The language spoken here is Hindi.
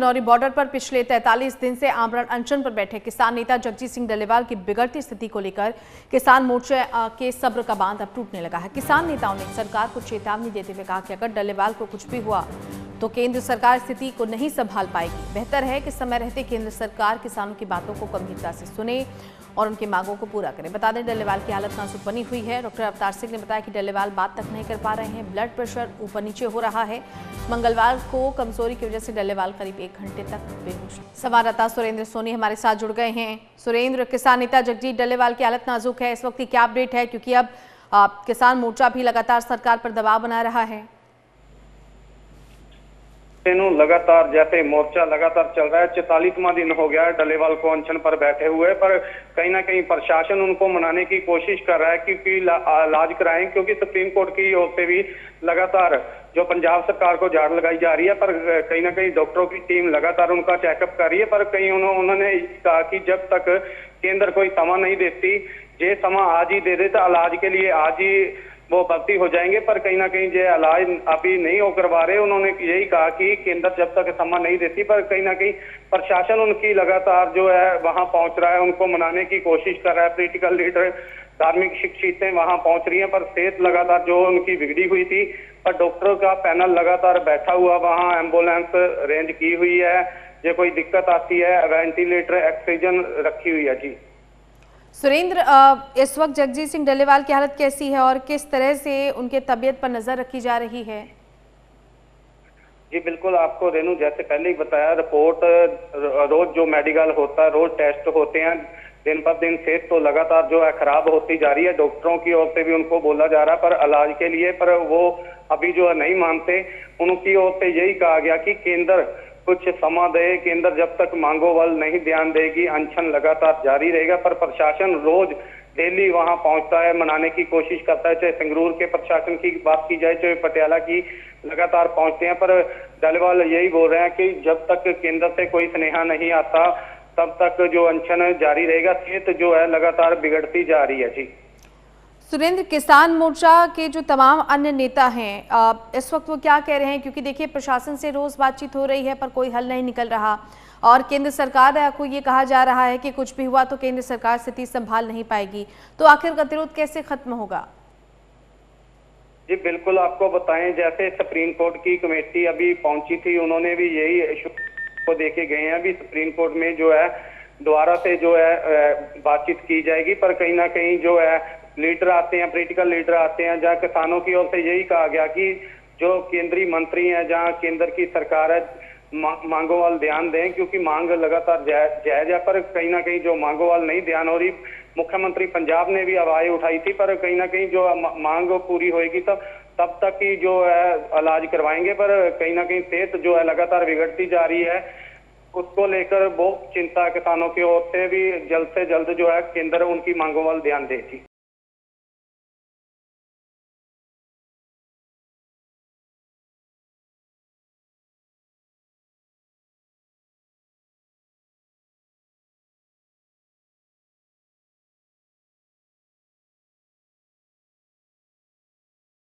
खनौरी बॉर्डर पर पिछले 43 दिन से आमरण अनशन पर बैठे किसान नेता जगजीत सिंह डल्लेवाल की बिगड़ती स्थिति को लेकर किसान मोर्चे के सब्र का बांध अब टूटने लगा है। किसान नेताओं ने सरकार को चेतावनी देते हुए कहा कि अगर डल्लेवाल को कुछ भी हुआ तो केंद्र सरकार स्थिति को नहीं संभाल पाएगी। बेहतर है कि समय रहते केंद्र सरकार किसानों की बातों को गंभीरता से सुने और उनकी मांगों को पूरा करें। बता दें, डल्लेवाल की हालत नाजुक बनी हुई है। डॉक्टर अवतार सिंह ने बताया कि डल्लेवाल बात तक नहीं कर पा रहे हैं, ब्लड प्रेशर ऊपर नीचे हो रहा है। मंगलवार को कमजोरी की वजह से डल्लेवाल करीब 1 घंटे तक बेहोश। संवाददाता सुरेंद्र सोनी हमारे साथ जुड़ गए हैं। सुरेंद्र, किसान नेता जगजीत डल्लेवाल की हालत नाजुक है, इस वक्त की क्या अपडेट है, क्योंकि अब किसान मोर्चा भी लगातार सरकार पर दबाव बना रहा है? लगातार जैसे मोर्चा लगातार चल रहा है, 44वां दिन हो गया है डल्लेवाल को अनशन पर बैठे हुए, पर कहीं ना कहीं प्रशासन उनको मनाने की कोशिश कर रहा है क्योंकि इलाज कराएं, क्योंकि सुप्रीम कोर्ट की ओर से भी लगातार जो पंजाब सरकार को झाड़ लगाई जा रही है, पर कहीं ना कहीं डॉक्टरों की टीम लगातार उनका चेकअप कर रही है। पर कहीं उन्होंने कहा कि जब तक केंद्र कोई समा नहीं देती, ये समा आज ही दे देता इलाज के लिए, आज ही वो भर्ती हो जाएंगे। पर कहीं ना कहीं जो इलाज अभी नहीं हो करवा रहे, उन्होंने यही कहा कि केंद्र जब तक सम्मान नहीं देती, पर कहीं ना कहीं प्रशासन उनकी लगातार जो है वहां पहुंच रहा है, उनको मनाने की कोशिश कर रहा है। पॉलिटिकल लीडर, धार्मिक शिक्षितें वहां पहुंच रही हैं, पर सेहत लगातार जो उनकी बिगड़ी हुई थी, पर डॉक्टरों का पैनल लगातार बैठा हुआ वहां, एम्बुलेंस रेंज की हुई है, जो कोई दिक्कत आती है वेंटिलेटर, ऑक्सीजन रखी हुई है। जी सुरेंद्र, इस वक्त जगजीत सिंह डल्लेवाल की हालत कैसी है और किस तरह से उनके तबीयत पर नजर रखी जा रही है? जी बिल्कुल, आपको रेनू जैसे पहले ही बताया, रिपोर्ट रोज जो मेडिकल होता है, रोज टेस्ट होते हैं, दिन पर दिन सेहत तो लगातार जो है खराब होती जा रही है। डॉक्टरों की ओर से भी उनको बोला जा रहा है पर इलाज के लिए, पर वो अभी जो है नहीं मानते। उनकी ओर से यही कहा गया कि केंद्र कुछ समा दे, केंद्र जब तक मांगों वाल नहीं ध्यान देगी, अनशन लगातार जारी रहेगा। पर प्रशासन रोज डेली वहां पहुंचता है, मनाने की कोशिश करता है। चाहे संगरूर के प्रशासन की बात की जाए, चाहे पटियाला की, लगातार पहुंचते हैं। पर डल्लेवाल यही बोल रहे हैं कि जब तक केंद्र से कोई स्नेहा नहीं आता, तब तक जो अनशन जारी रहेगा। सेहत जो है लगातार बिगड़ती जा रही है। जी सुरेंद्र, किसान मोर्चा के जो तमाम अन्य नेता हैं इस वक्त वो क्या कह रहे हैं? क्योंकि देखिए, प्रशासन से रोज बातचीत हो रही है पर कोई हल नहीं निकल रहा, और केंद्र सरकार को ये कहा जा रहा है कि कुछ भी हुआ तो केंद्र सरकार स्थिति संभाल नहीं पाएगी। तो आखिर गतिरोध कैसे खत्म होगा? जी बिल्कुल, आपको बताएं, जैसे सुप्रीम कोर्ट की कमेटी अभी पहुंची थी, उन्होंने भी यही इशू को देके गए हैं। अभी सुप्रीम कोर्ट में जो है दोबारा से जो है बातचीत की जाएगी। पर कहीं ना कहीं जो है लीडर आते हैं, पॉलिटिकल लीडर आते हैं, जहाँ किसानों की ओर से यही कहा गया कि जो केंद्रीय मंत्री हैं, जहाँ केंद्र की सरकार है, मांगों वाल ध्यान दें, क्योंकि मांग लगातार जायज है। पर कहीं ना कहीं जो मांगों वाल नहीं ध्यान हो रही, मुख्यमंत्री पंजाब ने भी आवाज उठाई थी, पर कहीं ना कहीं जो मांग पूरी होएगी तब तक ही जो है इलाज करवाएंगे। पर कहीं ना कहीं सेहत जो है लगातार बिगड़ती जा रही है, उसको लेकर बहुत चिंता किसानों की ओर से भी। जल्द से जल्द जो है केंद्र उनकी मांगों वाल ध्यान दे।